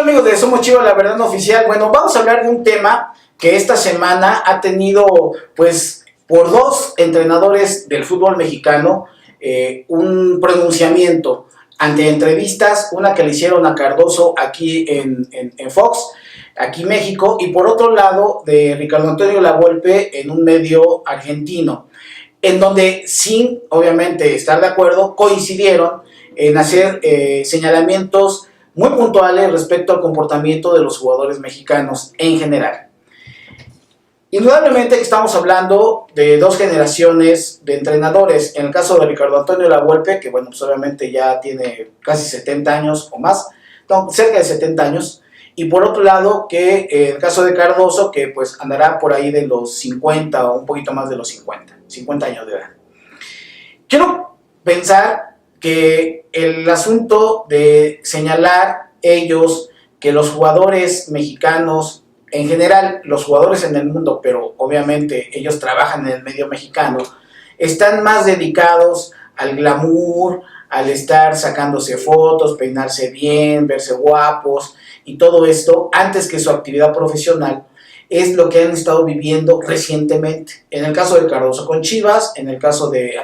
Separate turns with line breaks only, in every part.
Amigos de Somos Chivas, la verdad no oficial. Bueno, vamos a hablar de un tema que esta semana ha tenido, pues, por dos entrenadores del fútbol mexicano, un pronunciamiento ante entrevistas, una que le hicieron a Cardoso aquí en Fox, aquí en México, y por otro lado de Ricardo Antonio Lavolpe en un medio argentino, en donde, sin obviamente estar de acuerdo, coincidieron en hacer señalamientos muy puntuales respecto al comportamiento de los jugadores mexicanos en general. Indudablemente estamos hablando de dos generaciones de entrenadores. En el caso de Ricardo Antonio Lavolpe, que bueno, pues obviamente ya tiene casi 70 años o más, no, cerca de 70 años, y por otro lado que en el caso de Cardoso, que pues andará por ahí de los 50 o un poquito más de los 50 años de edad. Quiero pensar que el asunto de señalar ellos que los jugadores mexicanos, en general los jugadores en el mundo, pero obviamente ellos trabajan en el medio mexicano, están más dedicados al glamour, al estar sacándose fotos, peinarse bien, verse guapos y todo esto antes que su actividad profesional, es lo que han estado viviendo recientemente. En el caso de Cardoso con Chivas, en el caso de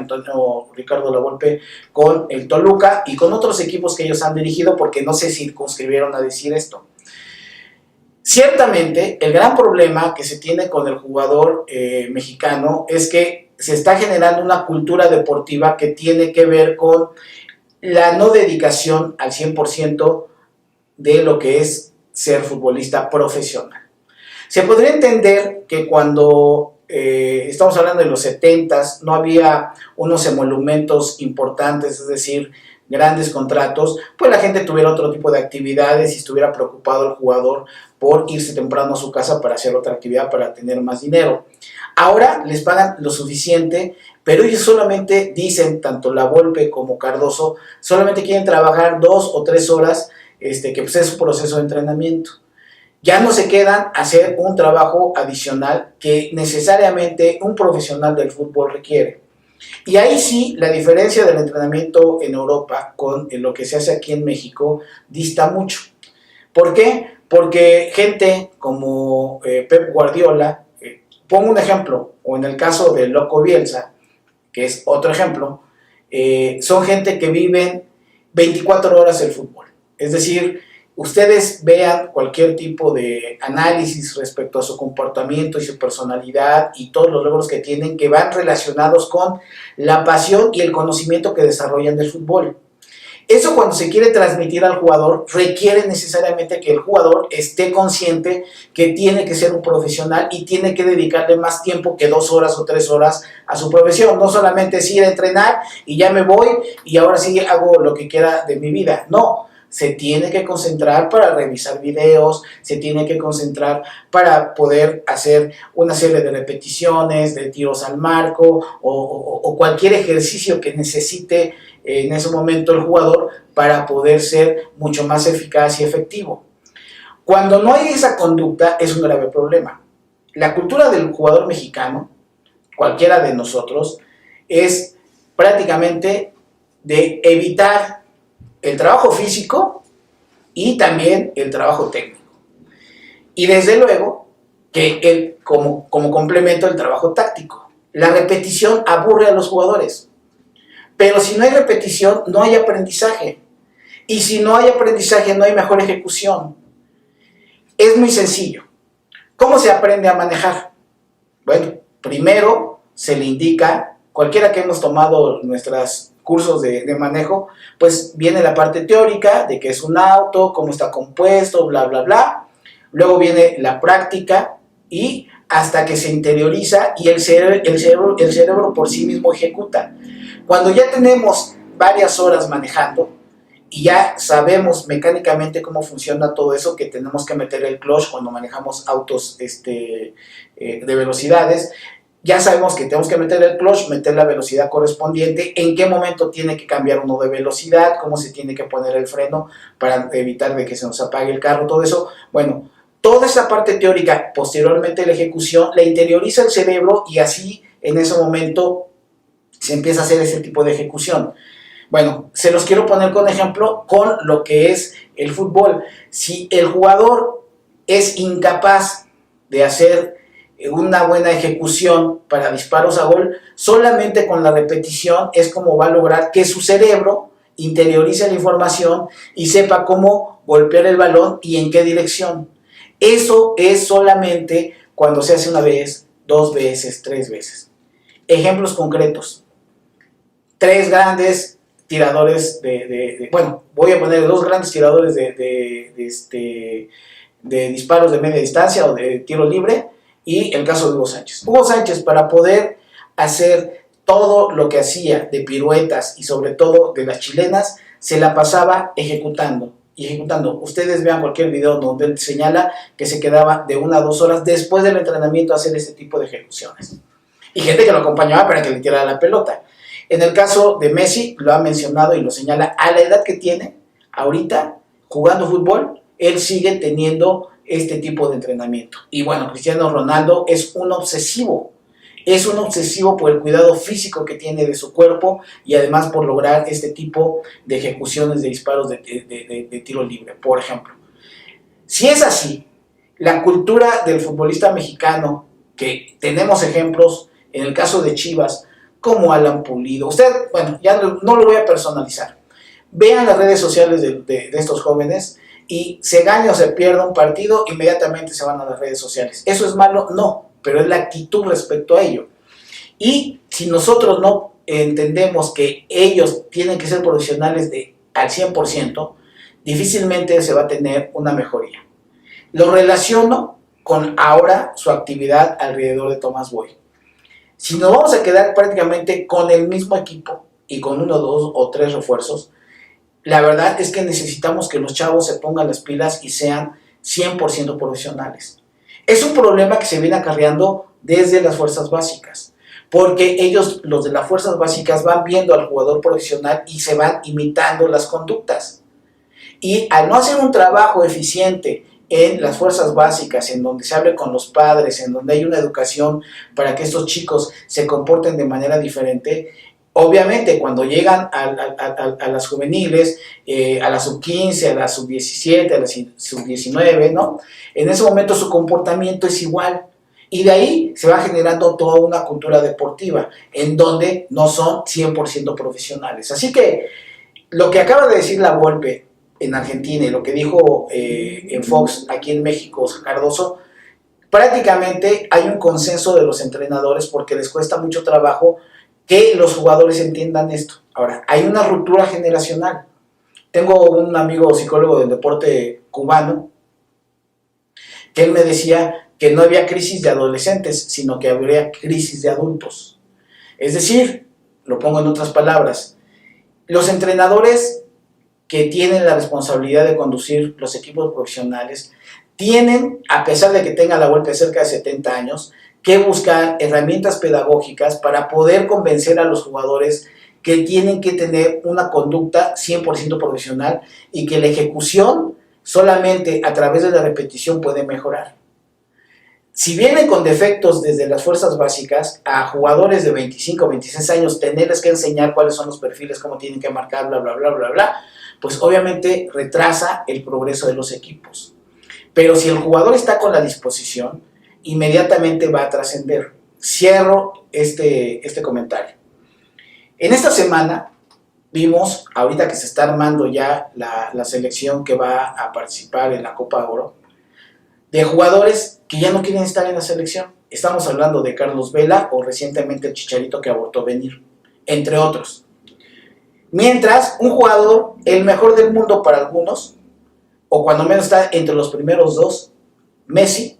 Ricardo Lavolpe con el Toluca y con otros equipos que ellos han dirigido, porque no se circunscribieron a decir esto. Ciertamente, el gran problema que se tiene con el jugador mexicano es que se está generando una cultura deportiva que tiene que ver con la no dedicación al 100% de lo que es ser futbolista profesional. Se podría entender que cuando estamos hablando de los 70s, no había unos emolumentos importantes, es decir, grandes contratos, pues la gente tuviera otro tipo de actividades y estuviera preocupado el jugador por irse temprano a su casa para hacer otra actividad, para tener más dinero. Ahora les pagan lo suficiente, pero ellos solamente dicen, tanto Lavolpe como Cardoso, solamente quieren trabajar 2 o 3 horas, que pues es su proceso de entrenamiento. Ya no se quedan a hacer un trabajo adicional que necesariamente un profesional del fútbol requiere. Y ahí sí, la diferencia del entrenamiento en Europa con lo que se hace aquí en México dista mucho. ¿Por qué? Porque gente como Pep Guardiola, pongo un ejemplo, o en el caso de Loco Bielsa, que es otro ejemplo, son gente que viven 24 horas el fútbol. Es decir, ustedes vean cualquier tipo de análisis respecto a su comportamiento y su personalidad y todos los logros que tienen, que van relacionados con la pasión y el conocimiento que desarrollan del fútbol. Eso, cuando se quiere transmitir al jugador, requiere necesariamente que el jugador esté consciente que tiene que ser un profesional y tiene que dedicarle más tiempo que 2 horas o 3 horas a su profesión. No solamente es ir a entrenar y ya me voy y ahora sí hago lo que quiera de mi vida. No. Se tiene que concentrar para revisar videos, se tiene que concentrar para poder hacer una serie de repeticiones, de tiros al marco o cualquier ejercicio que necesite en ese momento el jugador para poder ser mucho más eficaz y efectivo. Cuando no hay esa conducta es un grave problema. La cultura del jugador mexicano, cualquiera de nosotros, es prácticamente de evitar el trabajo físico y también el trabajo técnico. Y desde luego que como complemento el trabajo táctico. La repetición aburre a los jugadores. Pero si no hay repetición, no hay aprendizaje. Y si no hay aprendizaje, no hay mejor ejecución. Es muy sencillo. ¿Cómo se aprende a manejar? Bueno, primero se le indica, cualquiera que hemos tomado nuestros cursos de manejo, pues viene la parte teórica de qué es un auto, cómo está compuesto, bla, bla, bla. Luego viene la práctica y hasta que se interioriza y el cerebro por sí mismo ejecuta. Cuando ya tenemos varias horas manejando y ya sabemos mecánicamente cómo funciona todo eso, que tenemos que meter el clutch cuando manejamos autos de velocidades, ya sabemos que tenemos que meter el clutch, meter la velocidad correspondiente, en qué momento tiene que cambiar uno de velocidad, cómo se tiene que poner el freno para evitar de que se nos apague el carro, todo eso. Bueno, toda esa parte teórica, posteriormente la ejecución, la interioriza el cerebro y así en ese momento se empieza a hacer ese tipo de ejecución. Bueno, se los quiero poner con ejemplo con lo que es el fútbol. Si el jugador es incapaz de hacer una buena ejecución para disparos a gol, solamente con la repetición es como va a lograr que su cerebro interiorice la información y sepa cómo golpear el balón y en qué dirección. Eso es solamente cuando se hace una vez, dos veces, tres veces. Ejemplos concretos. Tres grandes tiradores bueno, voy a poner dos grandes tiradores de disparos de media distancia o de tiro libre, y el caso de Hugo Sánchez. Hugo Sánchez, para poder hacer todo lo que hacía de piruetas y sobre todo de las chilenas, se la pasaba ejecutando y ejecutando. Ustedes vean cualquier video donde él señala que se quedaba de 1 a 2 horas después del entrenamiento a hacer este tipo de ejecuciones. Y gente que lo acompañaba para que le tirara la pelota. En el caso de Messi, lo ha mencionado y lo señala, a la edad que tiene, ahorita, jugando fútbol, él sigue teniendo este tipo de entrenamiento. Y bueno, Cristiano Ronaldo es un obsesivo por el cuidado físico que tiene de su cuerpo y además por lograr este tipo de ejecuciones de disparos de tiro libre, por ejemplo. Si es así, la cultura del futbolista mexicano, que tenemos ejemplos en el caso de Chivas, como Alan Pulido, usted, bueno, ya no lo voy a personalizar, vean las redes sociales de estos jóvenes y se gane o se pierda un partido, inmediatamente se van a las redes sociales. ¿Eso es malo? No, pero es la actitud respecto a ello. Y si nosotros no entendemos que ellos tienen que ser profesionales al 100%, difícilmente se va a tener una mejoría. Lo relaciono con ahora su actividad alrededor de Tomás Boy. Si nos vamos a quedar prácticamente con el mismo equipo y con 1, 2 o 3 refuerzos, la verdad es que necesitamos que los chavos se pongan las pilas y sean 100% profesionales. Es un problema que se viene acarreando desde las fuerzas básicas, porque ellos, los de las fuerzas básicas, van viendo al jugador profesional y se van imitando las conductas. Y al no hacer un trabajo eficiente en las fuerzas básicas, en donde se hable con los padres, en donde hay una educación para que estos chicos se comporten de manera diferente, obviamente cuando llegan a las juveniles, a la sub-15, a la sub-17, a la sub-19, ¿no? En ese momento su comportamiento es igual. Y de ahí se va generando toda una cultura deportiva, en donde no son 100% profesionales. Así que lo que acaba de decir la Volpe en Argentina y lo que dijo en Fox aquí en México Cardoso, prácticamente hay un consenso de los entrenadores porque les cuesta mucho trabajo que los jugadores entiendan esto. Ahora, hay una ruptura generacional. Tengo un amigo psicólogo del deporte cubano que él me decía que no había crisis de adolescentes, sino que habría crisis de adultos. Es decir, lo pongo en otras palabras, los entrenadores que tienen la responsabilidad de conducir los equipos profesionales tienen, a pesar de que tengan la vuelta de cerca de 70 años, que buscar herramientas pedagógicas para poder convencer a los jugadores que tienen que tener una conducta 100% profesional y que la ejecución solamente a través de la repetición puede mejorar. Si vienen con defectos desde las fuerzas básicas, a jugadores de 25 o 26 años tenerles que enseñar cuáles son los perfiles, cómo tienen que marcar, bla, bla, bla, bla, bla, pues obviamente retrasa el progreso de los equipos. Pero si el jugador está con la disposición, inmediatamente va a trascender. Cierro este comentario. En esta semana vimos, ahorita que se está armando ya la selección que va a participar en la Copa Oro, de jugadores que ya no quieren estar en la selección. Estamos hablando de Carlos Vela o recientemente el Chicharito que abortó venir, entre otros. Mientras, un jugador, el mejor del mundo para algunos, o cuando menos está entre los primeros dos, Messi,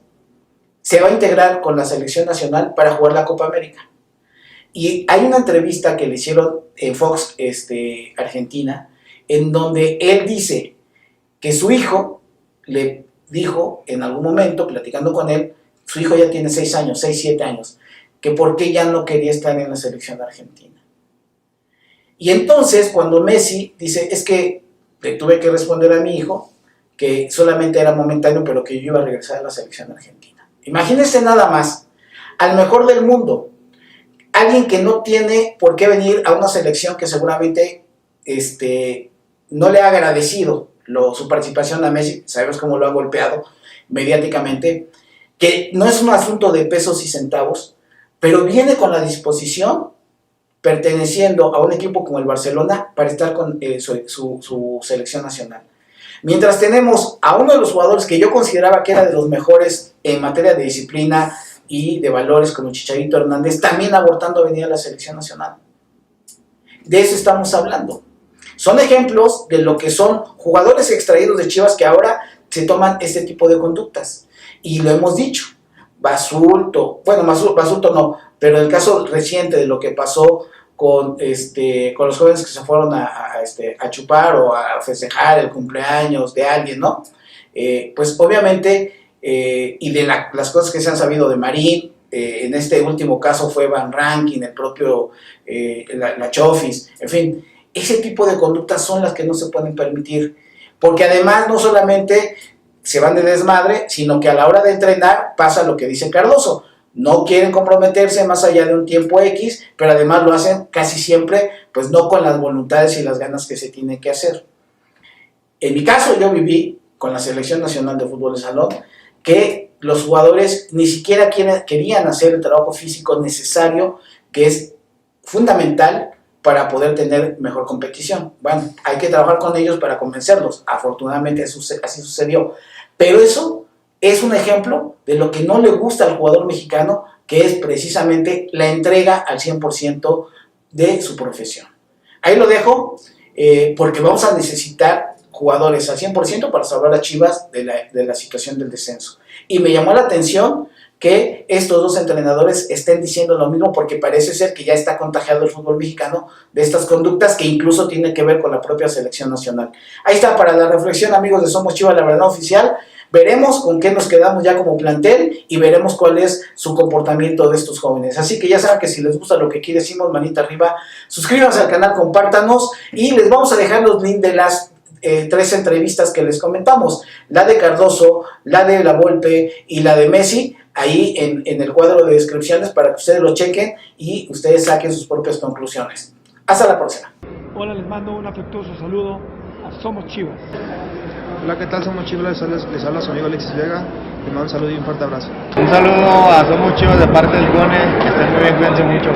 se va a integrar con la selección nacional para jugar la Copa América. Y hay una entrevista que le hicieron en Fox Argentina, en donde él dice que su hijo le dijo en algún momento, platicando con él, su hijo ya tiene 6 años, 6, 7 años, que por qué ya no quería estar en la selección argentina. Y entonces cuando Messi dice, es que le tuve que responder a mi hijo que solamente era momentáneo, pero que yo iba a regresar a la selección argentina. Imagínense nada más, al mejor del mundo, alguien que no tiene por qué venir a una selección que seguramente no le ha agradecido su participación a Messi, sabemos cómo lo ha golpeado mediáticamente, que no es un asunto de pesos y centavos, pero viene con la disposición, perteneciendo a un equipo como el Barcelona, para estar con su selección nacional. Mientras tenemos a uno de los jugadores que yo consideraba que era de los mejores en materia de disciplina y de valores, como Chicharito Hernández, también abortando a venir a la selección nacional. De eso estamos hablando. Son ejemplos de lo que son jugadores extraídos de Chivas que ahora se toman este tipo de conductas. Y lo hemos dicho, Basulto no, pero el caso reciente de lo que pasó con los jóvenes que se fueron a chupar o a festejar el cumpleaños de alguien, ¿no? Pues obviamente, y de las cosas que se han sabido de Marín, en este último caso fue Van Rankin, el propio la Chofis, en fin, ese tipo de conductas son las que no se pueden permitir, porque además no solamente se van de desmadre, sino que a la hora de entrenar pasa lo que dice Cardoso, no quieren comprometerse más allá de un tiempo X, pero además lo hacen casi siempre, pues no con las voluntades y las ganas que se tiene que hacer. En mi caso, yo viví con la Selección Nacional de Fútbol de Salón, que los jugadores ni siquiera querían hacer el trabajo físico necesario, que es fundamental para poder tener mejor competición. Bueno, hay que trabajar con ellos para convencerlos. Afortunadamente así sucedió. Pero eso es un ejemplo de lo que no le gusta al jugador mexicano, que es precisamente la entrega al 100% de su profesión. Ahí lo dejo, porque vamos a necesitar jugadores al 100% para salvar a Chivas de la situación del descenso. Y me llamó la atención que estos dos entrenadores estén diciendo lo mismo, porque parece ser que ya está contagiado el fútbol mexicano de estas conductas que incluso tienen que ver con la propia selección nacional. Ahí está para la reflexión, amigos de Somos Chivas, la verdad oficial. Veremos con qué nos quedamos ya como plantel y veremos cuál es su comportamiento de estos jóvenes. Así que ya saben que si les gusta lo que aquí decimos, manita arriba, suscríbanse al canal, compártanos y les vamos a dejar los links de las 3 entrevistas que les comentamos, la de Cardoso, la de La Volpe y la de Messi, ahí en el cuadro de descripciones para que ustedes lo chequen y ustedes saquen sus propias conclusiones. Hasta la próxima.
Hola, les mando un afectuoso saludo a Somos Chivas.
Hola, ¿qué tal? Somos Chivas, les habla su amigo Alexis Vega, les mando un saludo y un fuerte abrazo.
Un saludo a Somos Chivas de parte del Gone, que estén muy bien, cuídense mucho.